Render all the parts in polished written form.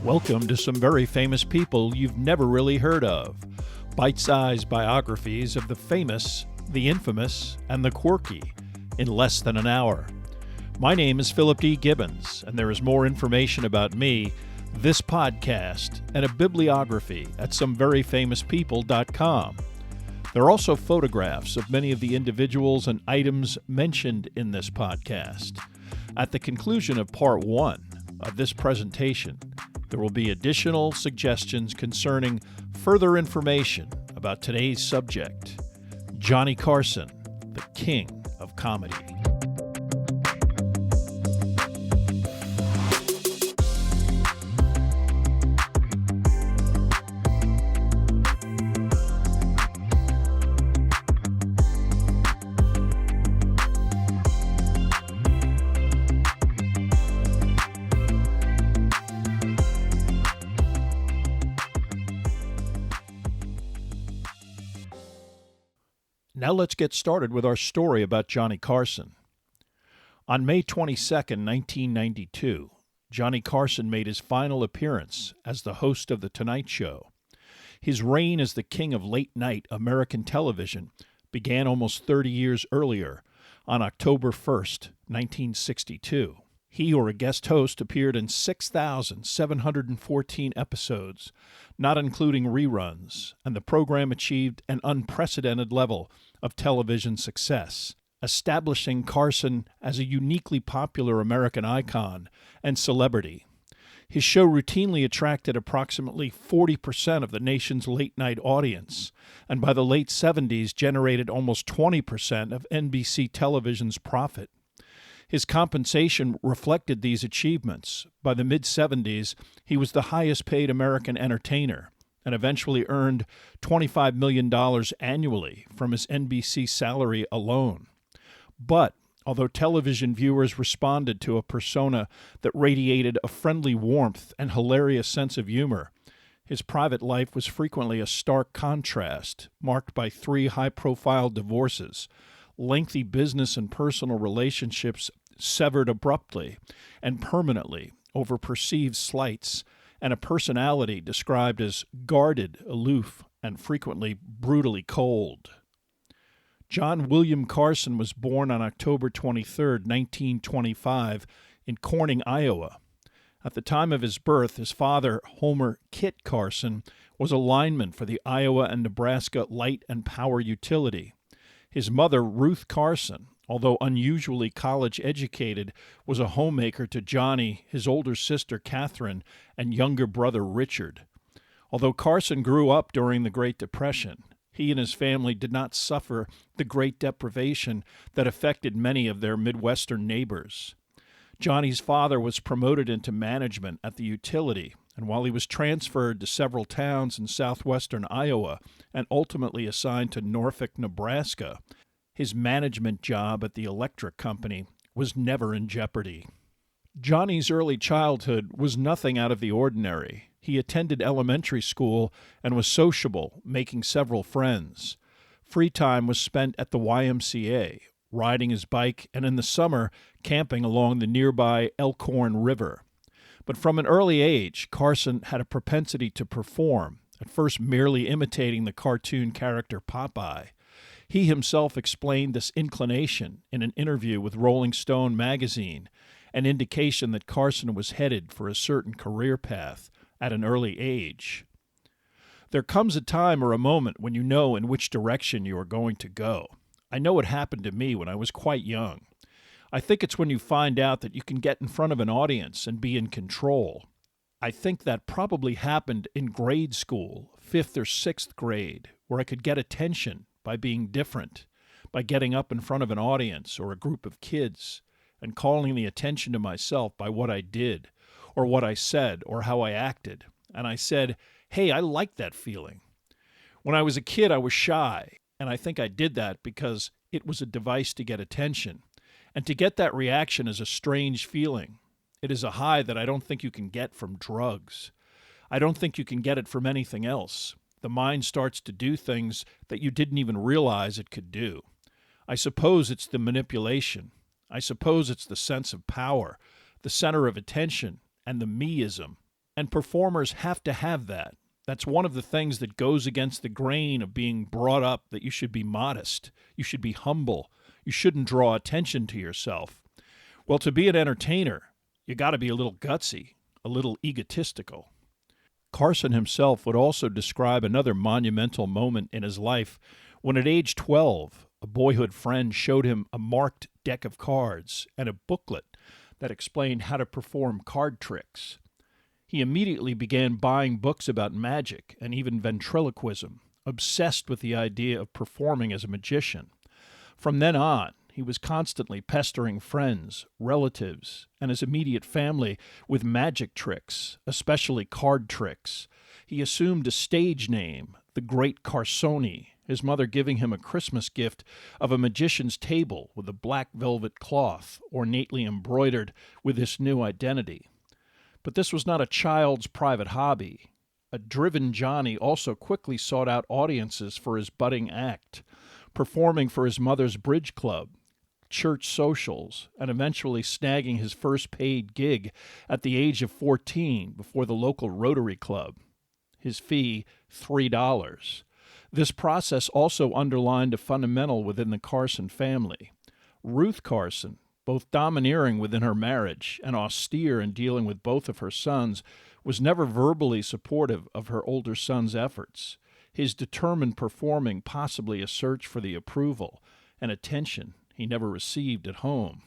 Welcome to some very famous people you've never really heard of. Bite-sized biographies of the famous, the infamous, and the quirky in less than an hour. My name is Philip D. Gibbons, and there is more information about me, this podcast, and a bibliography at someveryfamouspeople.com. There are also photographs of many of the individuals and items mentioned in this podcast. At the conclusion of part one of this presentation, there will be additional suggestions concerning further information about today's subject, Johnny Carson, the king of comedy. Now let's get started with our story about Johnny Carson. On May 22, 1992, Johnny Carson made his final appearance as the host of The Tonight Show. His reign as the king of late-night American television began almost 30 years earlier, on October 1, 1962. He or a guest host appeared in 6,714 episodes, not including reruns, and the program achieved an unprecedented level of television success, establishing Carson as a uniquely popular American icon and celebrity. His show routinely attracted approximately 40% of the nation's late-night audience, and by the late 70s generated almost 20% of NBC television's profit. His compensation reflected these achievements. By the mid-70s, he was the highest-paid American entertainer and eventually earned $25 million annually from his NBC salary alone. But although television viewers responded to a persona that radiated a friendly warmth and hilarious sense of humor, his private life was frequently a stark contrast, marked by 3 high-profile divorces, lengthy business and personal relationships severed abruptly and permanently over perceived slights, and a personality described as guarded, aloof, and frequently brutally cold. John William Carson was born on October 23, 1925, in Corning, Iowa. At the time of his birth, his father, Homer Kit Carson, was a lineman for the Iowa and Nebraska Light and Power Utility. His mother, Ruth Carson, although unusually college-educated, was a homemaker to Johnny, his older sister Catherine, and younger brother Richard. Although Carson grew up during the Great Depression, he and his family did not suffer the great deprivation that affected many of their Midwestern neighbors. Johnny's father was promoted into management at the utility, and while he was transferred to several towns in southwestern Iowa and ultimately assigned to Norfolk, Nebraska, his management job at the electric company was never in jeopardy. Johnny's early childhood was nothing out of the ordinary. He attended elementary school and was sociable, making several friends. Free time was spent at the YMCA, riding his bike, and in the summer, camping along the nearby Elkhorn River. But from an early age, Carson had a propensity to perform, at first merely imitating the cartoon character Popeye. He himself explained this inclination in an interview with Rolling Stone magazine, an indication that Carson was headed for a certain career path at an early age. There comes a time or a moment when you know in which direction you are going to go. I know it happened to me when I was quite young. I think it's when you find out that you can get in front of an audience and be in control. I think that probably happened in grade school, 5th or 6th grade, where I could get attention by being different, by getting up in front of an audience or a group of kids and calling the attention to myself by what I did or what I said or how I acted. And I said, hey, I like that feeling. When I was a kid, I was shy, and I think I did that because it was a device to get attention. And to get that reaction is a strange feeling. It is a high that I don't think you can get from drugs. I don't think you can get it from anything else. The mind starts to do things that you didn't even realize it could do. I suppose it's the manipulation. I suppose it's the sense of power, the center of attention, and the meism. And performers have to have that. That's one of the things that goes against the grain of being brought up that you should be modest, you should be humble, you shouldn't draw attention to yourself. Well, to be an entertainer, you got to be a little gutsy, a little egotistical. Carson himself would also describe another monumental moment in his life when at age 12, a boyhood friend showed him a marked deck of cards and a booklet that explained how to perform card tricks. He immediately began buying books about magic and even ventriloquism, obsessed with the idea of performing as a magician. From then on, he was constantly pestering friends, relatives, and his immediate family with magic tricks, especially card tricks. He assumed a stage name, the Great Carson, his mother giving him a Christmas gift of a magician's table with a black velvet cloth ornately embroidered with this new identity. But this was not a child's private hobby. A driven Johnny also quickly sought out audiences for his budding act, performing for his mother's bridge club, church socials, and eventually snagging his first paid gig at the age of 14 before the local Rotary Club. His fee, $3. This process also underlined a fundamental within the Carson family. Ruth Carson, both domineering within her marriage and austere in dealing with both of her sons, was never verbally supportive of her older son's efforts, his determined performing possibly a search for the approval and attention he never received at home.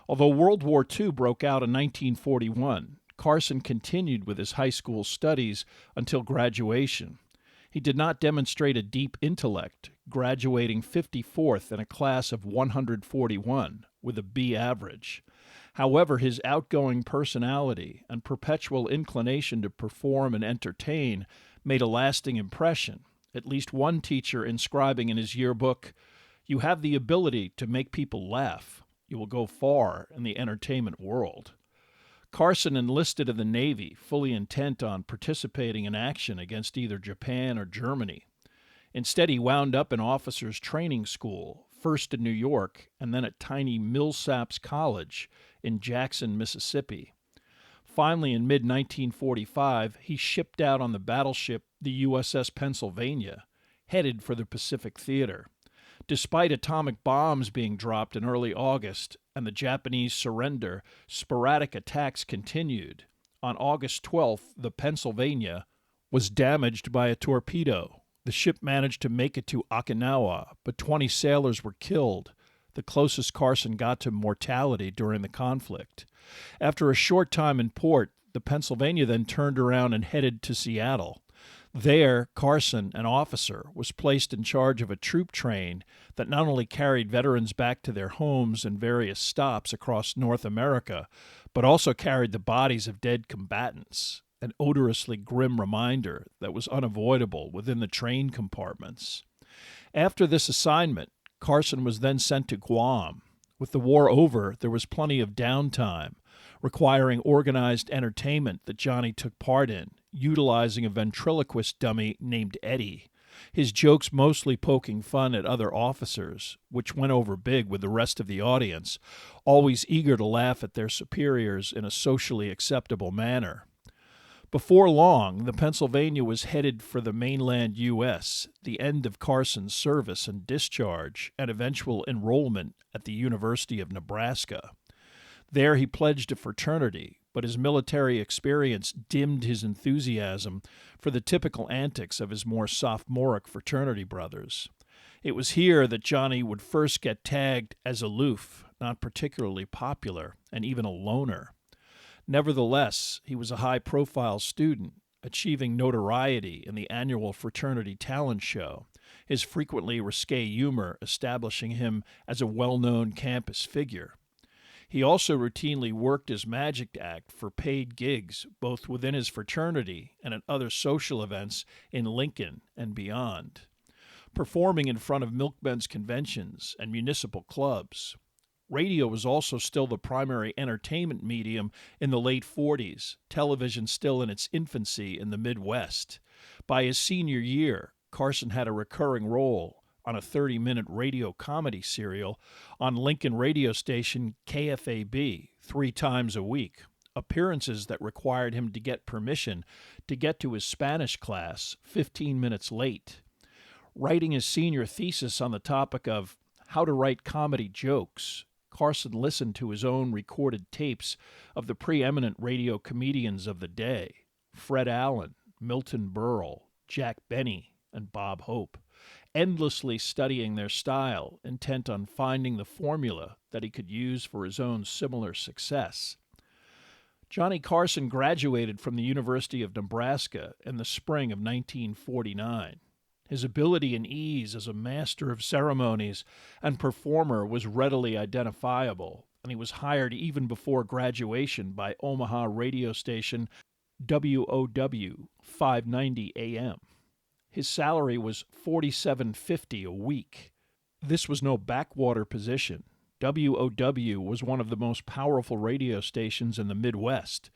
Although World War II broke out in 1941, Carson continued with his high school studies until graduation. He did not demonstrate a deep intellect, graduating 54th in a class of 141 with a B average. However, his outgoing personality and perpetual inclination to perform and entertain made a lasting impression, at least one teacher inscribing in his yearbook, "You have the ability to make people laugh. You will go far in the entertainment world." Carson enlisted in the Navy, fully intent on participating in action against either Japan or Germany. Instead, he wound up in officers' training school, first in New York and then at tiny Millsaps College in Jackson, Mississippi. Finally, in mid-1945, he shipped out on the battleship the USS Pennsylvania, headed for the Pacific Theater. Despite atomic bombs being dropped in early August and the Japanese surrender, sporadic attacks continued. On August 12th, the Pennsylvania was damaged by a torpedo. The ship managed to make it to Okinawa, but 20 sailors were killed, the closest Carson got to mortality during the conflict. After a short time in port, the Pennsylvania then turned around and headed to Seattle. There, Carson, an officer, was placed in charge of a troop train that not only carried veterans back to their homes and various stops across North America, but also carried the bodies of dead combatants, an odorously grim reminder that was unavoidable within the train compartments. After this assignment, Carson was then sent to Guam. With the war over, there was plenty of downtime, requiring organized entertainment that Johnny took part in, utilizing a ventriloquist dummy named Eddie, his jokes mostly poking fun at other officers, which went over big with the rest of the audience, always eager to laugh at their superiors in a socially acceptable manner. Before long, the Pennsylvania was headed for the mainland U.S., the end of Carson's service and discharge, and eventual enrollment at the University of Nebraska. There he pledged a fraternity, but his military experience dimmed his enthusiasm for the typical antics of his more sophomoric fraternity brothers. It was here that Johnny would first get tagged as aloof, not particularly popular, and even a loner. Nevertheless, he was a high-profile student, achieving notoriety in the annual fraternity talent show, his frequently risque humor establishing him as a well-known campus figure. He also routinely worked his magic act for paid gigs, both within his fraternity and at other social events in Lincoln and beyond, performing in front of milkmen's conventions and municipal clubs. Radio was also still the primary entertainment medium in the late 40s, television still in its infancy in the Midwest. By his senior year, Carson had a recurring role on a 30-minute radio comedy serial on Lincoln radio station KFAB 3 times a week, appearances that required him to get permission to get to his Spanish class 15 minutes late. Writing his senior thesis on the topic of how to write comedy jokes, Carson listened to his own recorded tapes of the preeminent radio comedians of the day, Fred Allen, Milton Berle, Jack Benny, and Bob Hope, endlessly studying their style, intent on finding the formula that he could use for his own similar success. Johnny Carson graduated from the University of Nebraska in the spring of 1949. His ability and ease as a master of ceremonies and performer was readily identifiable, and he was hired even before graduation by Omaha radio station WOW 590 AM. His salary was $47.50 a week. This was no backwater position. WOW was one of the most powerful radio stations in the Midwest.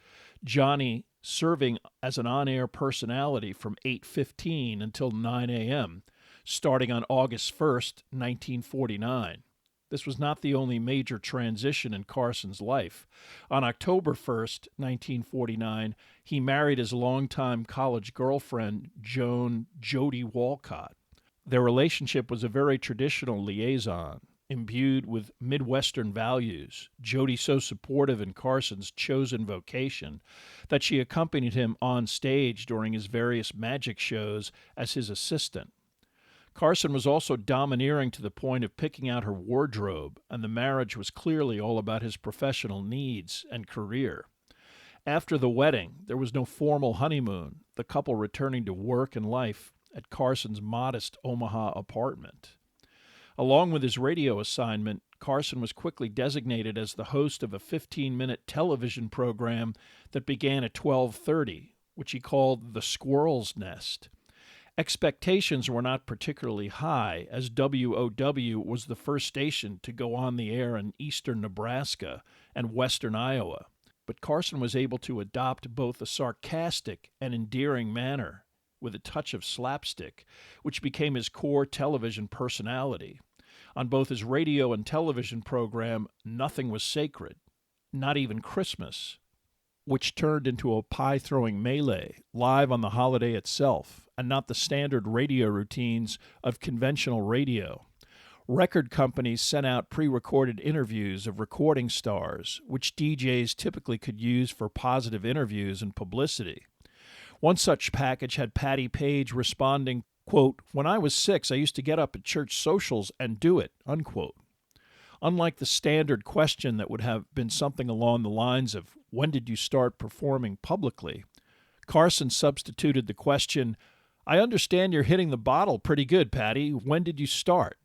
Johnny serving as an on-air personality from 8:15 until 9 a.m., starting on August 1st, 1949. This was not the only major transition in Carson's life. On October 1st, 1949, he married his longtime college girlfriend, Joan Jody Walcott. Their relationship was a very traditional liaison, imbued with Midwestern values, Jody so supportive in Carson's chosen vocation that she accompanied him on stage during his various magic shows as his assistant. Carson was also domineering to the point of picking out her wardrobe, and the marriage was clearly all about his professional needs and career. After the wedding, there was no formal honeymoon, the couple returning to work and life at Carson's modest Omaha apartment. Along with his radio assignment, Carson was quickly designated as the host of a 15-minute television program that began at 12:30, which he called The Squirrel's Nest. Expectations were not particularly high, as WOW was the first station to go on the air in eastern Nebraska and western Iowa, but Carson was able to adopt both a sarcastic and endearing manner with a touch of slapstick, which became his core television personality. On both his radio and television program, nothing was sacred, not even Christmas, which turned into a pie-throwing melee live on the holiday itself, and not the standard radio routines of conventional radio. Record companies sent out pre-recorded interviews of recording stars, which DJs typically could use for positive interviews and publicity. One such package had Patty Page responding, quote, "When I was 6, I used to get up at church socials and do it," unquote. Unlike the standard question that would have been something along the lines of, "When did you start performing publicly?" Carson substituted the question, "I understand you're hitting the bottle pretty good, Patty. When did you start?"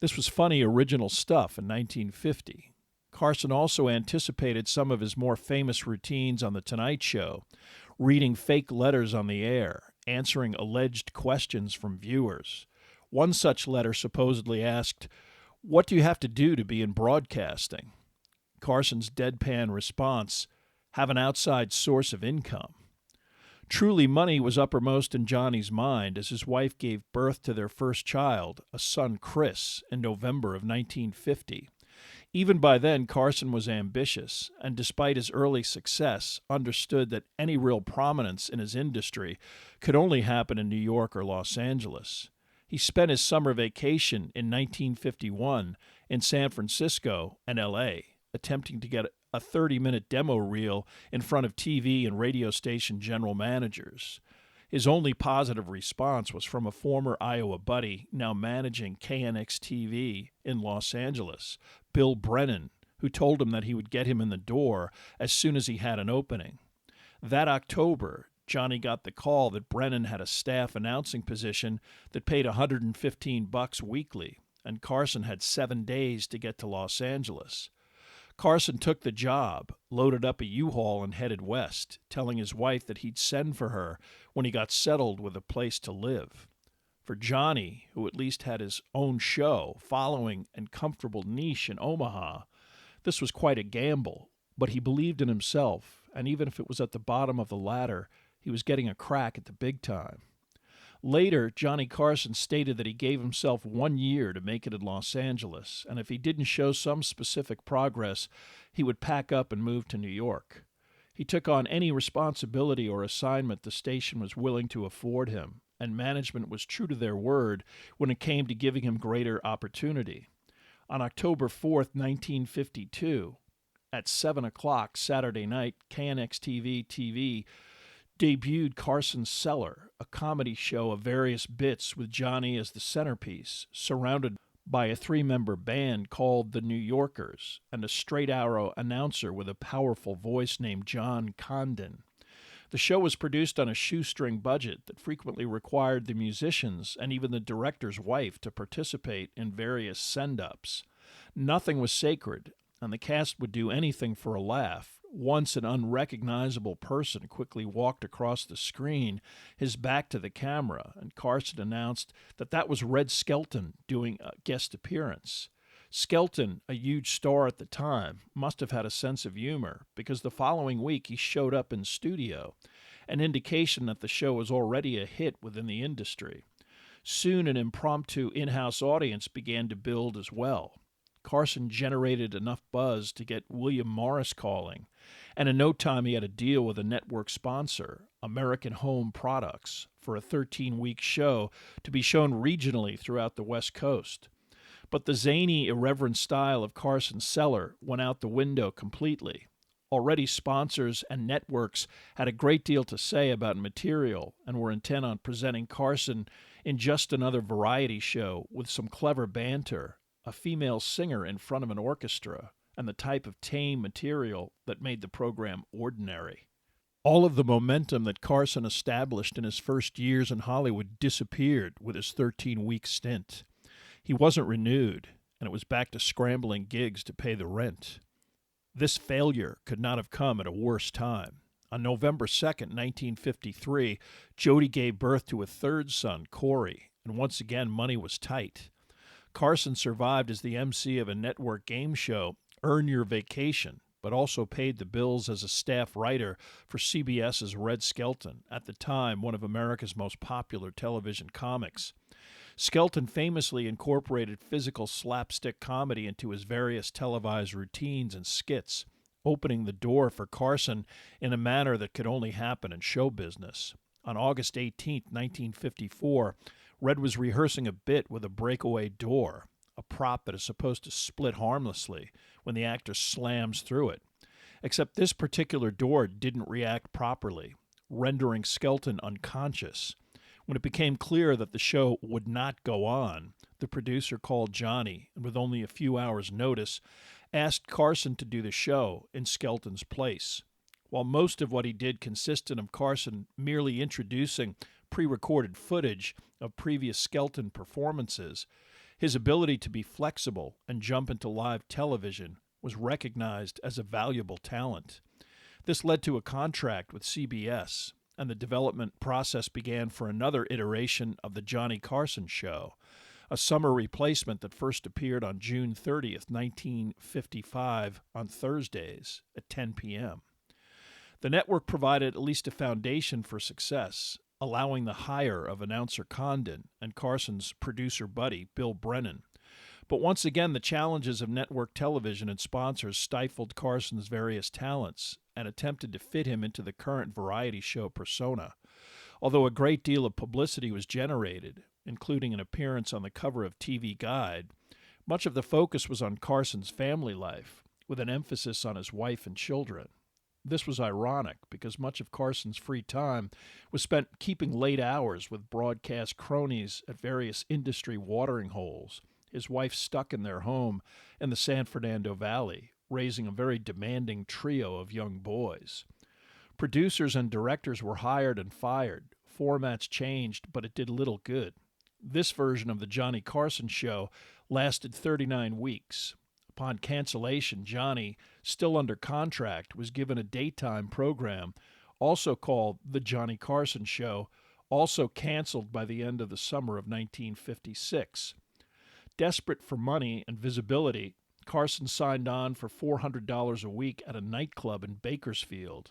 This was funny original stuff in 1950. Carson also anticipated some of his more famous routines on The Tonight Show, reading fake letters on the air, answering alleged questions from viewers. One such letter supposedly asked, "What do you have to do to be in broadcasting?" Carson's deadpan response, "Have an outside source of income." Truly, money was uppermost in Johnny's mind as his wife gave birth to their first child, a son Chris, in November of 1950. Even by then, Carson was ambitious, and despite his early success, understood that any real prominence in his industry could only happen in New York or Los Angeles. He spent his summer vacation in 1951 in San Francisco and L.A., attempting to get a 30-minute demo reel in front of TV and radio station general managers. His only positive response was from a former Iowa buddy now managing KNX-TV in Los Angeles, Bill Brennan, who told him that he would get him in the door as soon as he had an opening. That October, Johnny got the call that Brennan had a staff announcing position that paid $115 weekly, and Carson had 7 days to get to Los Angeles. Carson took the job, loaded up a U-Haul, and headed west, telling his wife that he'd send for her when he got settled with a place to live. For Johnny, who at least had his own show, following, and comfortable niche in Omaha, this was quite a gamble, but he believed in himself, and even if it was at the bottom of the ladder, he was getting a crack at the big time. Later, Johnny Carson stated that he gave himself 1 year to make it in Los Angeles, and if he didn't show some specific progress, he would pack up and move to New York. He took on any responsibility or assignment the station was willing to afford him, and management was true to their word when it came to giving him greater opportunity. On October 4th, 1952, at 7 o'clock Saturday night, KNX-TV debuted Carson's Cellar, a comedy show of various bits with Johnny as the centerpiece, surrounded by a three-member band called the New Yorkers and a straight-arrow announcer with a powerful voice named John Condon. The show was produced on a shoestring budget that frequently required the musicians and even the director's wife to participate in various send-ups. Nothing was sacred, and the cast would do anything for a laugh. Once an unrecognizable person quickly walked across the screen, his back to the camera, and Carson announced that was Red Skelton doing a guest appearance. Skelton, a huge star at the time, must have had a sense of humor, because the following week he showed up in studio, an indication that the show was already a hit within the industry. Soon an impromptu in-house audience began to build as well. Carson generated enough buzz to get William Morris calling, and in no time he had a deal with a network sponsor, American Home Products, for a 13-week show to be shown regionally throughout the West Coast. But the zany, irreverent style of Carson's Cellar went out the window completely. Already sponsors and networks had a great deal to say about material and were intent on presenting Carson in just another variety show with some clever banter, a female singer in front of an orchestra, and the type of tame material that made the program ordinary. All of the momentum that Carson established in his first years in Hollywood disappeared with his 13-week stint. He wasn't renewed, and it was back to scrambling gigs to pay the rent. This failure could not have come at a worse time. On November 2nd, 1953, Jody gave birth to a third son, Corey, and once again money was tight. Carson survived as the MC of a network game show, Earn Your Vacation, but also paid the bills as a staff writer for CBS's Red Skelton, at the time one of America's most popular television comics. Skelton famously incorporated physical slapstick comedy into his various televised routines and skits, opening the door for Carson in a manner that could only happen in show business. On August 18, 1954, Red was rehearsing a bit with a breakaway door, a prop that is supposed to split harmlessly when the actor slams through it. Except this particular door didn't react properly, rendering Skelton unconscious. When it became clear that the show would not go on, the producer called Johnny, and with only a few hours' notice, asked Carson to do the show in Skelton's place. While most of what he did consisted of Carson merely introducing pre-recorded footage of previous Skelton performances, his ability to be flexible and jump into live television was recognized as a valuable talent. This led to a contract with CBS, and the development process began for another iteration of the Johnny Carson Show, a summer replacement that first appeared on June 30th, 1955, on Thursdays at 10 p.m. The network provided at least a foundation for success, allowing the hire of announcer Condon and Carson's producer buddy, Bill Brennan. But once again, the challenges of network television and sponsors stifled Carson's various talents and attempted to fit him into the current variety show persona. Although a great deal of publicity was generated, including an appearance on the cover of TV Guide, much of the focus was on Carson's family life, with an emphasis on his wife and children. This was ironic because much of Carson's free time was spent keeping late hours with broadcast cronies at various industry watering holes, his wife stuck in their home in the San Fernando Valley, raising a very demanding trio of young boys. Producers and directors were hired and fired. Formats changed, but it did little good. This version of the Johnny Carson Show lasted 39 weeks. Upon cancellation, Johnny, still under contract, was given a daytime program, also called The Johnny Carson Show, also canceled by the end of the summer of 1956. Desperate for money and visibility, Carson signed on for $400 a week at a nightclub in Bakersfield.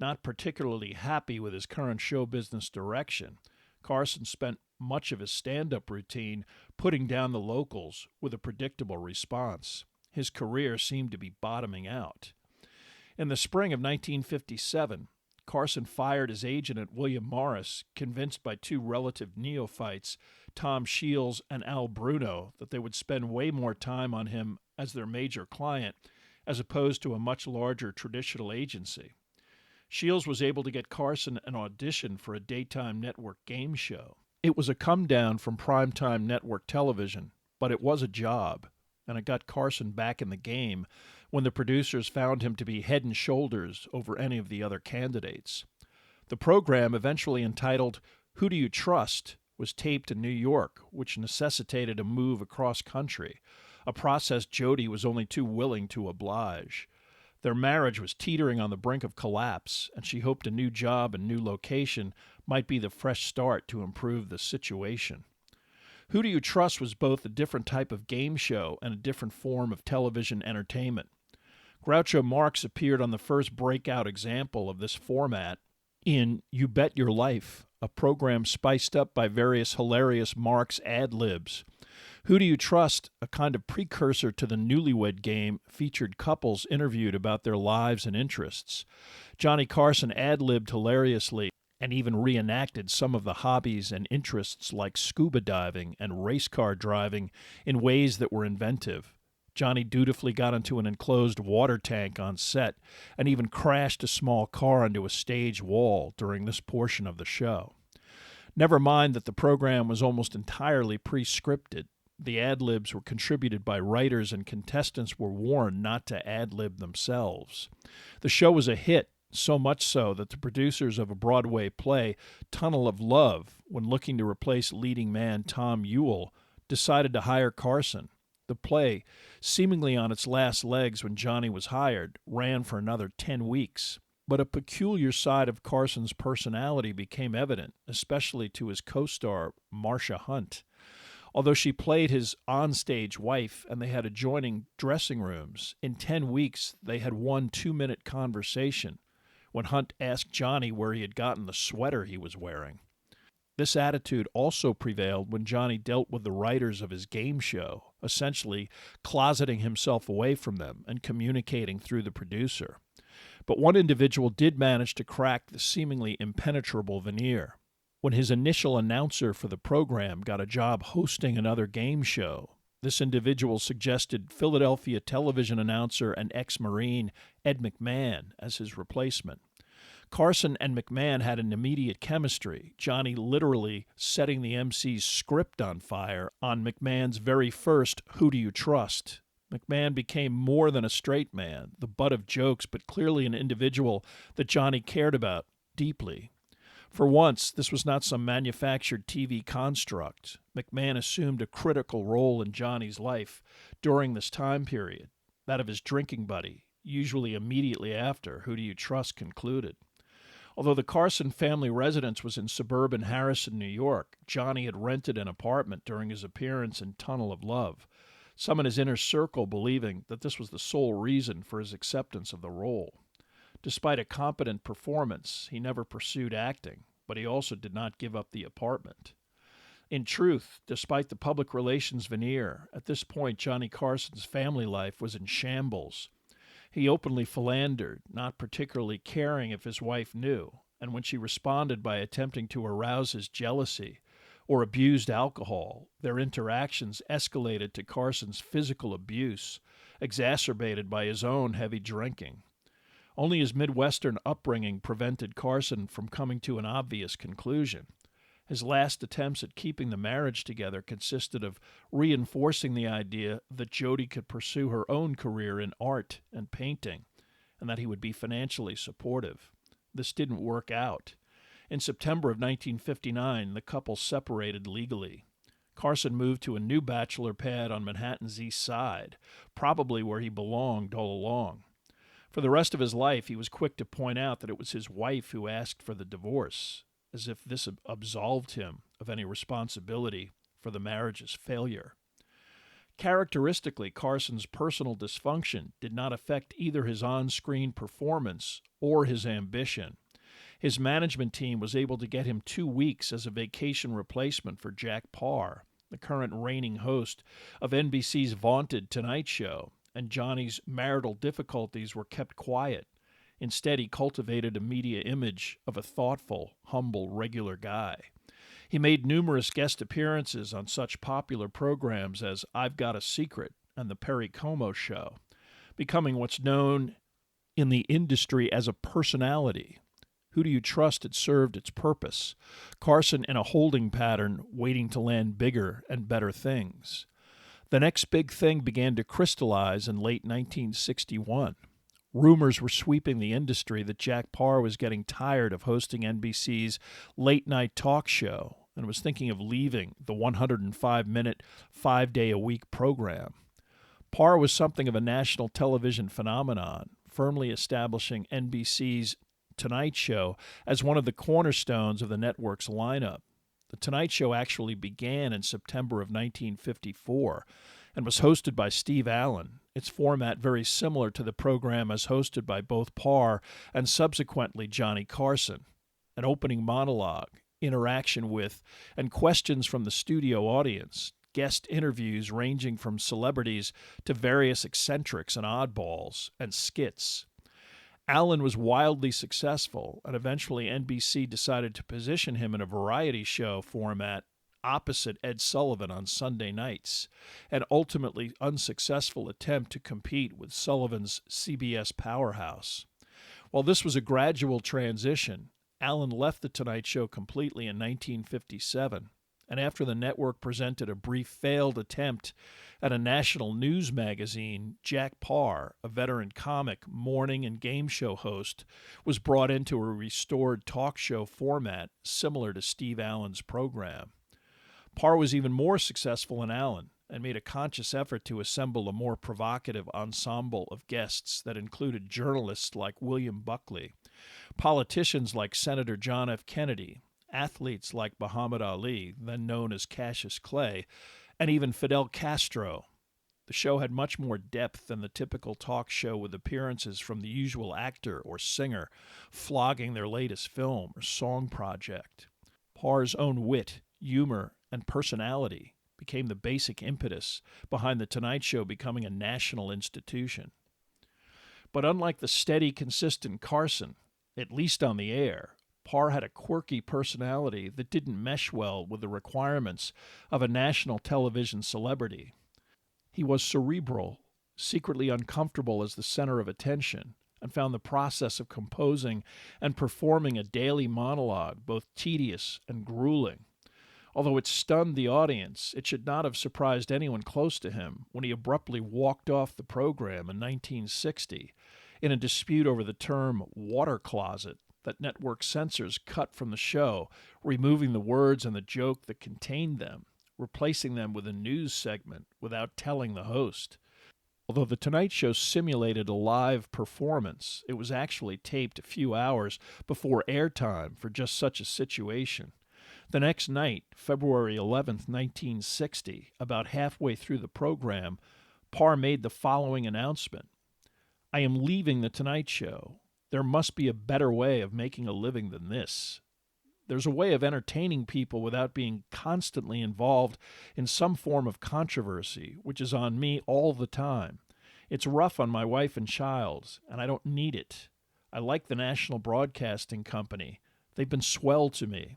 Not particularly happy with his current show business direction, Carson spent much of his stand-up routine putting down the locals with a predictable response. His career seemed to be bottoming out. In the spring of 1957, Carson fired his agent at William Morris, convinced by two relative neophytes, Tom Shields and Al Bruno, that they would spend way more time on him as their major client, as opposed to a much larger traditional agency. Shields was able to get Carson an audition for a daytime network game show. It was a come-down from primetime network television, but it was a job, and it got Carson back in the game when the producers found him to be head and shoulders over any of the other candidates. The program, eventually entitled Who Do You Trust?, was taped in New York, which necessitated a move across country, a process Jody was only too willing to oblige. Their marriage was teetering on the brink of collapse, and she hoped a new job and new location might be the fresh start to improve the situation. Who Do You Trust was both a different type of game show and a different form of television entertainment. Groucho Marx appeared on the first breakout example of this format in You Bet Your Life, a program spiced up by various hilarious Marx ad-libs. Who Do You Trust?, a kind of precursor to the Newlywed Game, featured couples interviewed about their lives and interests. Johnny Carson ad-libbed hilariously and even reenacted some of the hobbies and interests like scuba diving and race car driving in ways that were inventive. Johnny dutifully got into an enclosed water tank on set and even crashed a small car into a stage wall during this portion of the show. Never mind that the program was almost entirely pre-scripted. The ad-libs were contributed by writers, and contestants were warned not to ad-lib themselves. The show was a hit, so much so that the producers of a Broadway play, Tunnel of Love, when looking to replace leading man Tom Ewell, decided to hire Carson. The play, seemingly on its last legs when Johnny was hired, ran for another 10 weeks. But a peculiar side of Carson's personality became evident, especially to his co-star, Marcia Hunt. Although she played his onstage wife and they had adjoining dressing rooms, in 10 weeks they had one 2-minute conversation when Hunt asked Johnny where he had gotten the sweater he was wearing. This attitude also prevailed when Johnny dealt with the writers of his game show, essentially closeting himself away from them and communicating through the producer. But one individual did manage to crack the seemingly impenetrable veneer. When his initial announcer for the program got a job hosting another game show, this individual suggested Philadelphia television announcer and ex-Marine Ed McMahon as his replacement. Carson and McMahon had an immediate chemistry, Johnny literally setting the MC's script on fire on McMahon's very first Who Do You Trust? McMahon became more than a straight man, the butt of jokes, but clearly an individual that Johnny cared about deeply. For once, this was not some manufactured TV construct. McMahon assumed a critical role in Johnny's life during this time period, that of his drinking buddy, usually immediately after Who Do You Trust concluded. Although the Carson family residence was in suburban Harrison, New York, Johnny had rented an apartment during his appearance in Tunnel of Love, some in his inner circle believing that this was the sole reason for his acceptance of the role. Despite a competent performance, he never pursued acting, but he also did not give up the apartment. In truth, despite the public relations veneer, at this point Johnny Carson's family life was in shambles. He openly philandered, not particularly caring if his wife knew, and when she responded by attempting to arouse his jealousy or abused alcohol, their interactions escalated to Carson's physical abuse, exacerbated by his own heavy drinking. Only his Midwestern upbringing prevented Carson from coming to an obvious conclusion. His last attempts at keeping the marriage together consisted of reinforcing the idea that Jody could pursue her own career in art and painting, and that he would be financially supportive. This didn't work out. In September of 1959, the couple separated legally. Carson moved to a new bachelor pad on Manhattan's East Side, probably where he belonged all along. For the rest of his life, he was quick to point out that it was his wife who asked for the divorce, as if this absolved him of any responsibility for the marriage's failure. Characteristically, Carson's personal dysfunction did not affect either his on-screen performance or his ambition. His management team was able to get him 2 weeks as a vacation replacement for Jack Paar, the current reigning host of NBC's vaunted Tonight Show, and Johnny's marital difficulties were kept quiet, Instead, he cultivated a media image of a thoughtful, humble, regular guy. He made numerous guest appearances on such popular programs as I've Got a Secret and The Perry Como Show, becoming what's known in the industry as a personality. Who Do You Trust had served its purpose. Carson in a holding pattern, waiting to land bigger and better things. The next big thing began to crystallize in late 1961. Rumors were sweeping the industry that Jack Paar was getting tired of hosting NBC's late-night talk show and was thinking of leaving the 105-minute, 5-day-a-week program. Paar was something of a national television phenomenon, firmly establishing NBC's Tonight Show as one of the cornerstones of the network's lineup. The Tonight Show actually began in September of 1954 and was hosted by Steve Allen, its format very similar to the program as hosted by both Paar and subsequently Johnny Carson. An opening monologue, interaction with, and questions from the studio audience, guest interviews ranging from celebrities to various eccentrics and oddballs, and skits. Allen was wildly successful, and eventually NBC decided to position him in a variety show format opposite Ed Sullivan on Sunday nights, an ultimately unsuccessful attempt to compete with Sullivan's CBS powerhouse. While this was a gradual transition, Allen left The Tonight Show completely in 1957, and after the network presented a brief failed attempt at a national news magazine, Jack Paar, a veteran comic, morning, and game show host, was brought into a restored talk show format similar to Steve Allen's program. Paar was even more successful than Allen and made a conscious effort to assemble a more provocative ensemble of guests that included journalists like William Buckley, politicians like Senator John F. Kennedy, athletes like Muhammad Ali, then known as Cassius Clay, and even Fidel Castro. The show had much more depth than the typical talk show with appearances from the usual actor or singer flogging their latest film or song project. Parr's own wit, humor, and personality became the basic impetus behind The Tonight Show becoming a national institution. But unlike the steady, consistent Carson, at least on the air, Paar had a quirky personality that didn't mesh well with the requirements of a national television celebrity. He was cerebral, secretly uncomfortable as the center of attention, and found the process of composing and performing a daily monologue both tedious and grueling. Although it stunned the audience, it should not have surprised anyone close to him when he abruptly walked off the program in 1960 in a dispute over the term water closet that network censors cut from the show, removing the words and the joke that contained them, replacing them with a news segment without telling the host. Although The Tonight Show simulated a live performance, it was actually taped a few hours before airtime for just such a situation. The next night, February 11th, 1960, about halfway through the program, Paar made the following announcement. "I am leaving The Tonight Show. There must be a better way of making a living than this. There's a way of entertaining people without being constantly involved in some form of controversy, which is on me all the time. It's rough on my wife and child, and I don't need it. I like the National Broadcasting Company. They've been swell to me,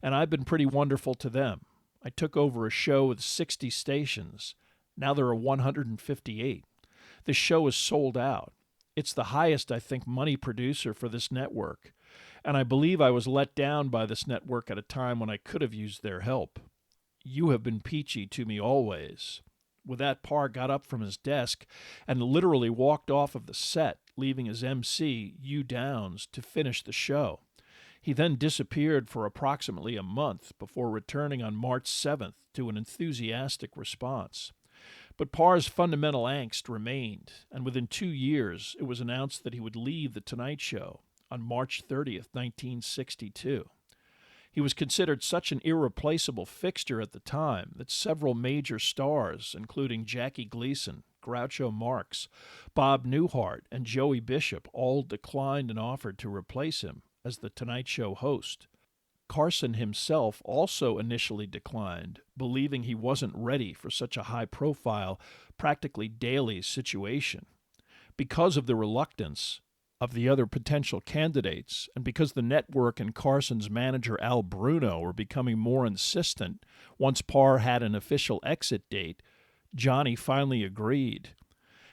and I've been pretty wonderful to them. I took over a show with 60 stations. Now there are 158. This show is sold out. It's the highest, I think, money producer for this network, and I believe I was let down by this network at a time when I could have used their help. You have been peachy to me always." With that, Paar got up from his desk and literally walked off of the set, leaving his MC, Hugh Downs, to finish the show. He then disappeared for approximately a month before returning on March 7th to an enthusiastic response. But Parr's fundamental angst remained, and within 2 years it was announced that he would leave The Tonight Show on March 30th, 1962. He was considered such an irreplaceable fixture at the time that several major stars, including Jackie Gleason, Groucho Marx, Bob Newhart, and Joey Bishop, all declined and offered to replace him as The Tonight Show host. Carson himself also initially declined, believing he wasn't ready for such a high-profile, practically daily situation. Because of the reluctance, of the other potential candidates, and because the network and Carson's manager Al Bruno were becoming more insistent once Parr had an official exit date, Johnny finally agreed.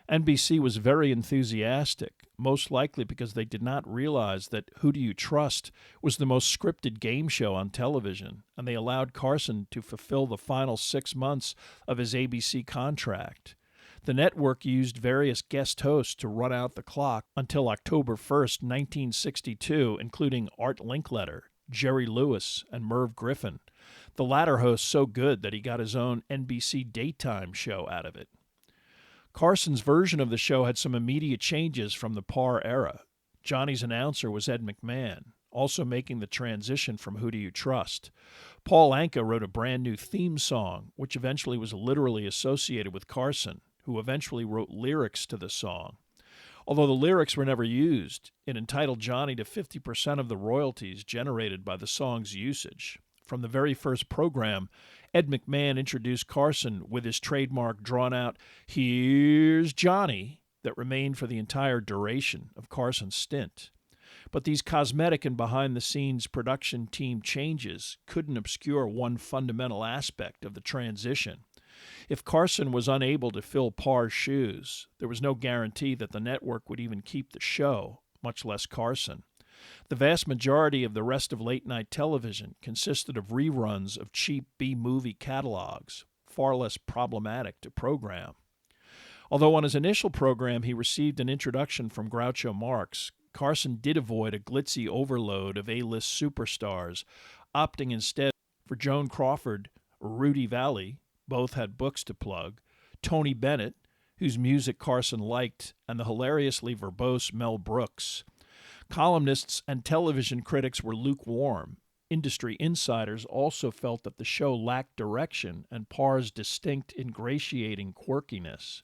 NBC was very enthusiastic, most likely because they did not realize that Who Do You Trust was the most scripted game show on television, and they allowed Carson to fulfill the final 6 months of his ABC contract. The network used various guest hosts to run out the clock until October 1st, 1962, including Art Linkletter, Jerry Lewis, and Merv Griffin. The latter host so good that he got his own NBC daytime show out of it. Carson's version of the show had some immediate changes from the Parr era. Johnny's announcer was Ed McMahon, also making the transition from Who Do You Trust. Paul Anka wrote a brand new theme song, which eventually was literally associated with Carson, who eventually wrote lyrics to the song. Although the lyrics were never used, it entitled Johnny to 50% of the royalties generated by the song's usage. From the very first program, Ed McMahon introduced Carson with his trademark drawn-out, "Here's Johnny," that remained for the entire duration of Carson's stint. But these cosmetic and behind-the-scenes production team changes couldn't obscure one fundamental aspect of the transition. If Carson was unable to fill Parr's shoes, there was no guarantee that the network would even keep the show, much less Carson. The vast majority of the rest of late-night television consisted of reruns of cheap B-movie catalogs, far less problematic to program. Although on his initial program he received an introduction from Groucho Marx, Carson did avoid a glitzy overload of A-list superstars, opting instead for Joan Crawford or Rudy Vallee, both had books to plug, Tony Bennett, whose music Carson liked, and the hilariously verbose Mel Brooks. Columnists and television critics were lukewarm. Industry insiders also felt that the show lacked direction and Parr's distinct, ingratiating quirkiness.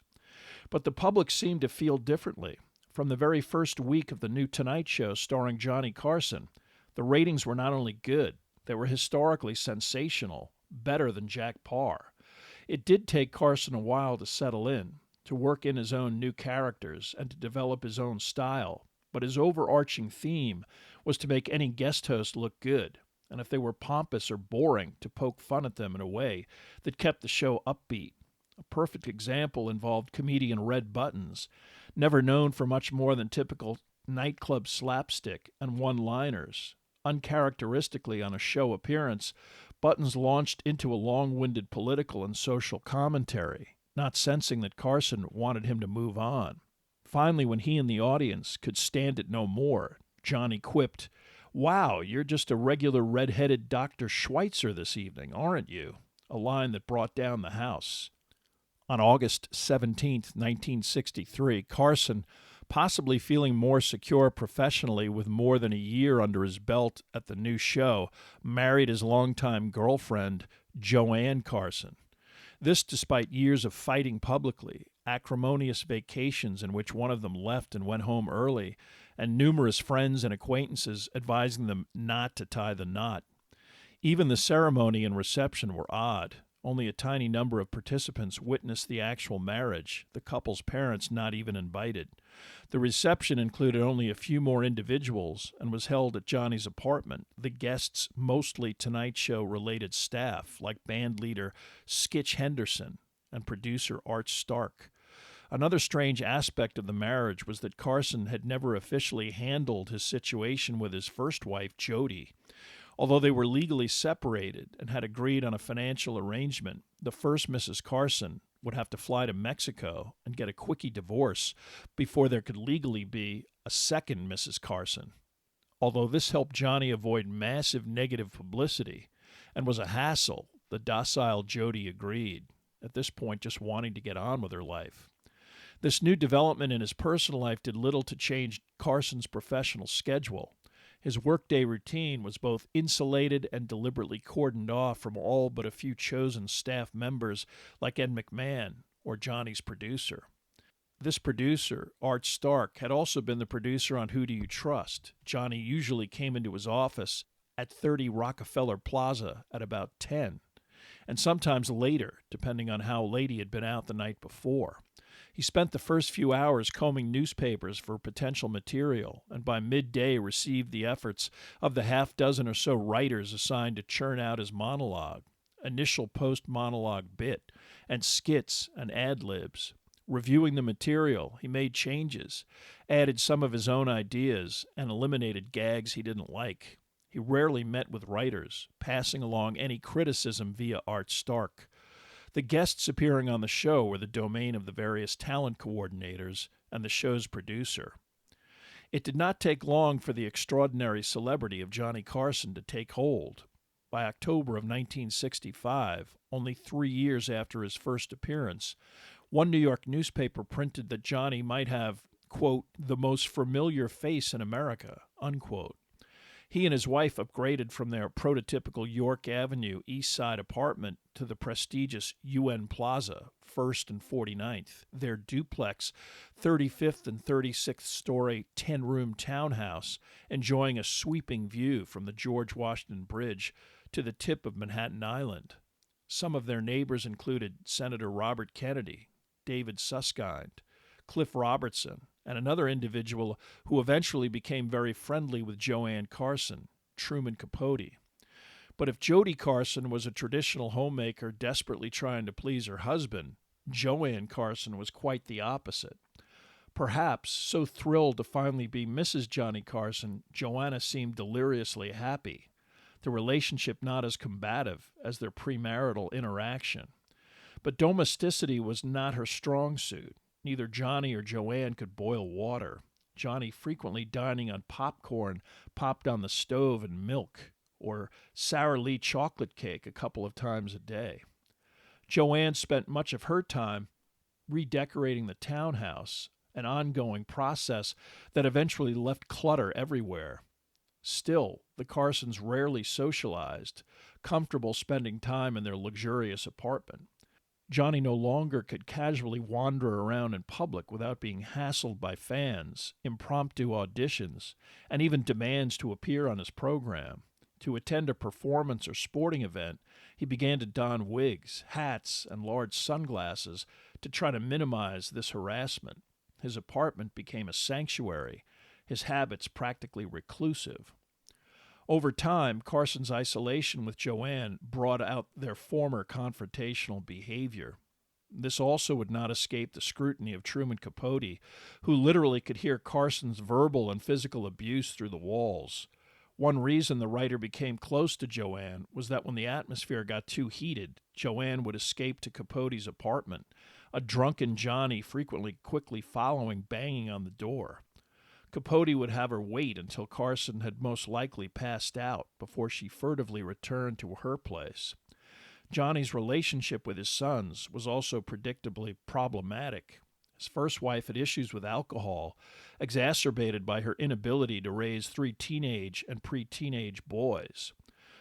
But the public seemed to feel differently. From the very first week of the new Tonight Show starring Johnny Carson, the ratings were not only good, they were historically sensational, better than Jack Parr. It did take Carson a while to settle in, to work in his own new characters, and to develop his own style, but his overarching theme was to make any guest host look good, and if they were pompous or boring, to poke fun at them in a way that kept the show upbeat. A perfect example involved comedian Red Buttons, never known for much more than typical nightclub slapstick and one-liners. Uncharacteristically on a show appearance, Buttons launched into a long-winded political and social commentary, not sensing that Carson wanted him to move on. Finally, when he and the audience could stand it no more, Johnny quipped, "Wow, you're just a regular red-headed Dr. Schweitzer this evening, aren't you?" A line that brought down the house. On August 17, 1963, Carson, possibly feeling more secure professionally with more than a year under his belt at the new show, married his longtime girlfriend, Joanne Carson. This despite years of fighting publicly, acrimonious vacations in which one of them left and went home early, and numerous friends and acquaintances advising them not to tie the knot. Even the ceremony and reception were odd. Only a tiny number of participants witnessed the actual marriage, the couple's parents not even invited. The reception included only a few more individuals and was held at Johnny's apartment. The guests mostly Tonight Show-related staff, like band leader Skitch Henderson and producer Art Stark. Another strange aspect of the marriage was that Carson had never officially handled his situation with his first wife, Jody. Although they were legally separated and had agreed on a financial arrangement, the first Mrs. Carson would have to fly to Mexico and get a quickie divorce before there could legally be a second Mrs. Carson. Although this helped Johnny avoid massive negative publicity and was a hassle, the docile Jody agreed, at this point just wanting to get on with her life. This new development in his personal life did little to change Carson's professional schedule. His workday routine was both insulated and deliberately cordoned off from all but a few chosen staff members like Ed McMahon or Johnny's producer. This producer, Art Stark, had also been the producer on Who Do You Trust? Johnny usually came into his office at 30 Rockefeller Plaza at about 10, and sometimes later, depending on how late he had been out the night before. He spent the first few hours combing newspapers for potential material, and by midday received the efforts of the half dozen or so writers assigned to churn out his monologue, initial post-monologue bit, and skits and ad-libs. Reviewing the material, he made changes, added some of his own ideas, and eliminated gags he didn't like. He rarely met with writers, passing along any criticism via Art Stark. The guests appearing on the show were the domain of the various talent coordinators and the show's producer. It did not take long for the extraordinary celebrity of Johnny Carson to take hold. By October of 1965, only 3 years after his first appearance, one New York newspaper printed that Johnny might have, quote, the most familiar face in America, unquote. He and his wife upgraded from their prototypical York Avenue East Side apartment to the prestigious UN Plaza, 1st and 49th, their duplex 35th and 36th story 10-room townhouse, enjoying a sweeping view from the George Washington Bridge to the tip of Manhattan Island. Some of their neighbors included Senator Robert Kennedy, David Susskind, Cliff Robertson, and another individual who eventually became very friendly with Joanne Carson, Truman Capote. But if Jody Carson was a traditional homemaker desperately trying to please her husband, Joanne Carson was quite the opposite. Perhaps, so thrilled to finally be Mrs. Johnny Carson, Joanna seemed deliriously happy, the relationship not as combative as their premarital interaction. But domesticity was not her strong suit. Neither Johnny or Joanne could boil water, Johnny frequently dining on popcorn popped on the stove and milk, or Sara Lee chocolate cake a couple of times a day. Joanne spent much of her time redecorating the townhouse, an ongoing process that eventually left clutter everywhere. Still, the Carsons rarely socialized, comfortable spending time in their luxurious apartment. Johnny no longer could casually wander around in public without being hassled by fans, impromptu auditions, and even demands to appear on his program. To attend a performance or sporting event, he began to don wigs, hats, and large sunglasses to try to minimize this harassment. His apartment became a sanctuary, his habits practically reclusive. Over time, Carson's isolation with Joanne brought out their former confrontational behavior. This also would not escape the scrutiny of Truman Capote, who literally could hear Carson's verbal and physical abuse through the walls. One reason the writer became close to Joanne was that when the atmosphere got too heated, Joanne would escape to Capote's apartment, a drunken Johnny frequently quickly following, banging on the door. Capote would have her wait until Carson had most likely passed out before she furtively returned to her place. Johnny's relationship with his sons was also predictably problematic. His first wife had issues with alcohol, exacerbated by her inability to raise 3 teenage and pre-teenage boys.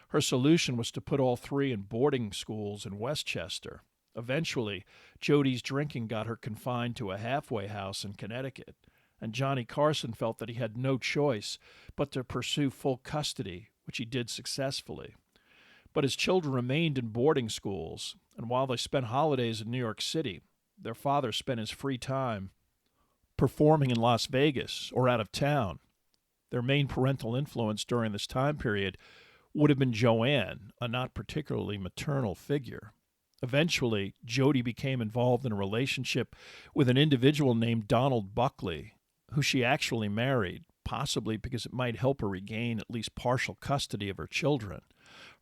Her solution was to put all 3 in boarding schools in Westchester. Eventually, Jody's drinking got her confined to a halfway house in Connecticut, and Johnny Carson felt that he had no choice but to pursue full custody, which he did successfully. But his children remained in boarding schools, and while they spent holidays in New York City, their father spent his free time performing in Las Vegas or out of town. Their main parental influence during this time period would have been Joanne, a not particularly maternal figure. Eventually, Jody became involved in a relationship with an individual named Donald Buckley, who she actually married, possibly because it might help her regain at least partial custody of her children.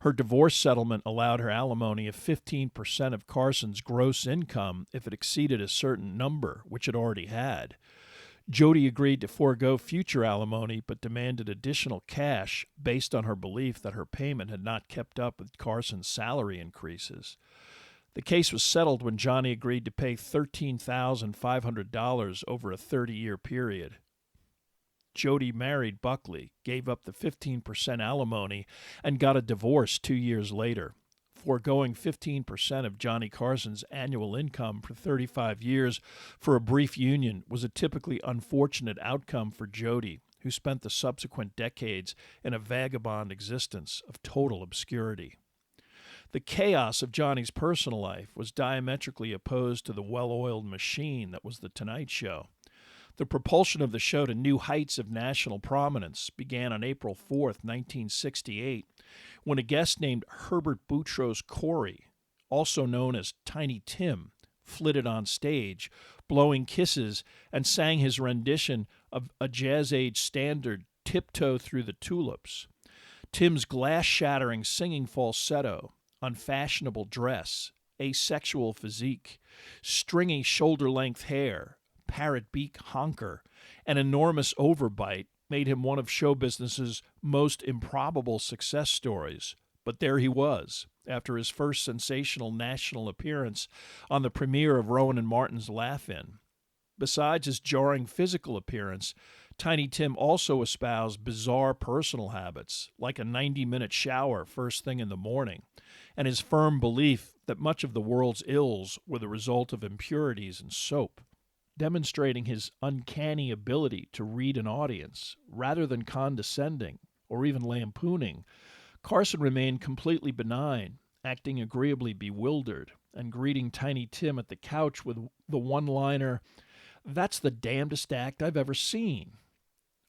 Her divorce settlement allowed her alimony of 15% of Carson's gross income if it exceeded a certain number, which it already had. Jody agreed to forego future alimony but demanded additional cash based on her belief that her payment had not kept up with Carson's salary increases. The case was settled when Johnny agreed to pay $13,500 over a 30-year period. Jody married Buckley, gave up the 15% alimony, and got a divorce 2 years later. Foregoing 15% of Johnny Carson's annual income for 35 years for a brief union was a typically unfortunate outcome for Jody, who spent the subsequent decades in a vagabond existence of total obscurity. The chaos of Johnny's personal life was diametrically opposed to the well-oiled machine that was The Tonight Show. The propulsion of the show to new heights of national prominence began on April 4th, 1968, when a guest named Herbert Boutros Corey, also known as Tiny Tim, flitted on stage, blowing kisses, and sang his rendition of a jazz-age standard, Tiptoe Through the Tulips. Tim's glass-shattering singing falsetto, unfashionable dress, asexual physique, stringy shoulder-length hair, parrot beak honker, and enormous overbite made him one of show business's most improbable success stories. But there he was, after his first sensational national appearance on the premiere of Rowan and Martin's Laugh-In. Besides his jarring physical appearance, Tiny Tim also espoused bizarre personal habits, like a 90-minute shower first thing in the morning, and his firm belief that much of the world's ills were the result of impurities in soap. Demonstrating his uncanny ability to read an audience, rather than condescending or even lampooning, Carson remained completely benign, acting agreeably bewildered, and greeting Tiny Tim at the couch with the one-liner, "That's the damnedest act I've ever seen."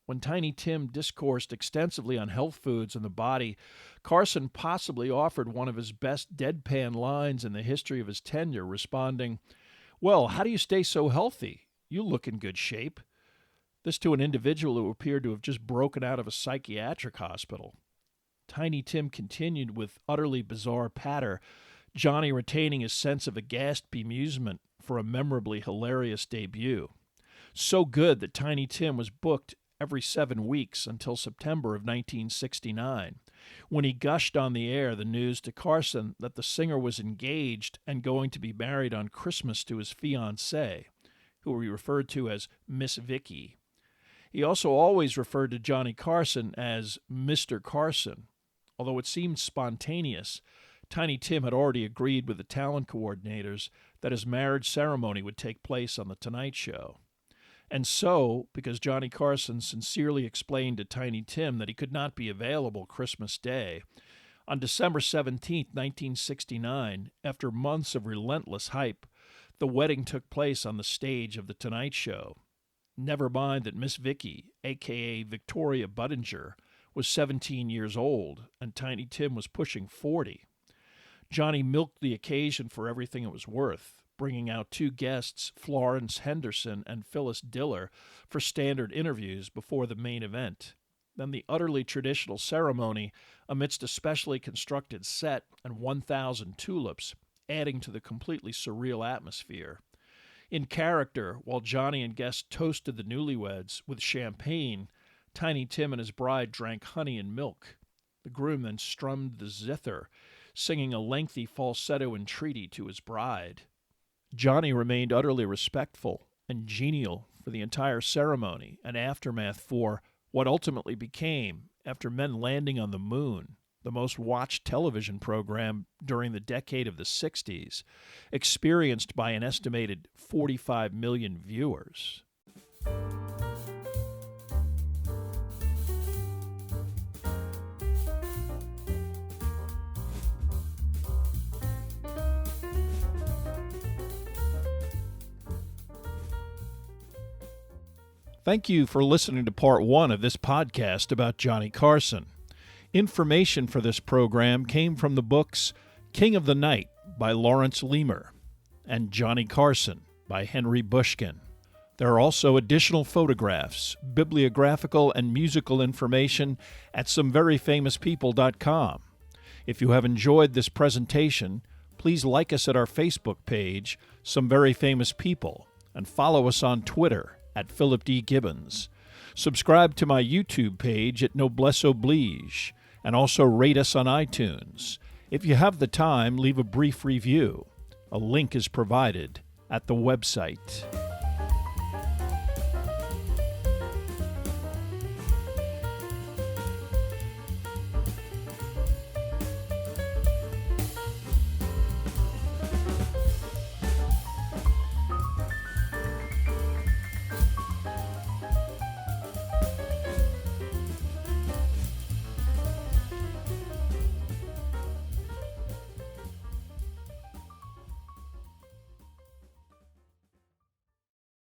When Tiny Tim discoursed extensively on health foods and the body, Carson possibly offered one of his best deadpan lines in the history of his tenure, responding, "Well, how do you stay so healthy? You look in good shape." This to an individual who appeared to have just broken out of a psychiatric hospital. Tiny Tim continued with utterly bizarre patter, Johnny retaining his sense of aghast bemusement for a memorably hilarious debut. So good that Tiny Tim was booked every 7 weeks until September of 1969, when he gushed on the air the news to Carson that the singer was engaged and going to be married on Christmas to his fiancée, who he referred to as Miss Vicky. He also always referred to Johnny Carson as Mr. Carson. Although it seemed spontaneous, Tiny Tim had already agreed with the talent coordinators that his marriage ceremony would take place on The Tonight Show. And so, because Johnny Carson sincerely explained to Tiny Tim that he could not be available Christmas Day, on December 17, 1969, after months of relentless hype, the wedding took place on the stage of The Tonight Show. Never mind that Miss Vicky, a.k.a. Victoria Budinger, was 17 years old, and Tiny Tim was pushing 40. Johnny milked the occasion for everything it was worth, bringing out 2 guests, Florence Henderson and Phyllis Diller, for standard interviews before the main event. Then the utterly traditional ceremony amidst a specially constructed set and 1,000 tulips, adding to the completely surreal atmosphere. In character, while Johnny and guests toasted the newlyweds with champagne, Tiny Tim and his bride drank honey and milk. The groom then strummed the zither, singing a lengthy falsetto entreaty to his bride. Johnny remained utterly respectful and genial for the entire ceremony and aftermath for what ultimately became, after men landing on the moon, the most watched television program during the decade of the 60s, experienced by an estimated 45 million viewers. Thank you for listening to part 1 of this podcast about Johnny Carson. Information for this program came from the books King of the Night by Lawrence Leamer and Johnny Carson by Henry Bushkin. There are also additional photographs, bibliographical, and musical information at someveryfamouspeople.com. If you have enjoyed this presentation, please like us at our Facebook page, Some Very Famous People, and follow us on Twitter at Philip D. Gibbons. Subscribe to my YouTube page at Noblesse Oblige, and also rate us on iTunes. If you have the time, leave a brief review. A link is provided at the website.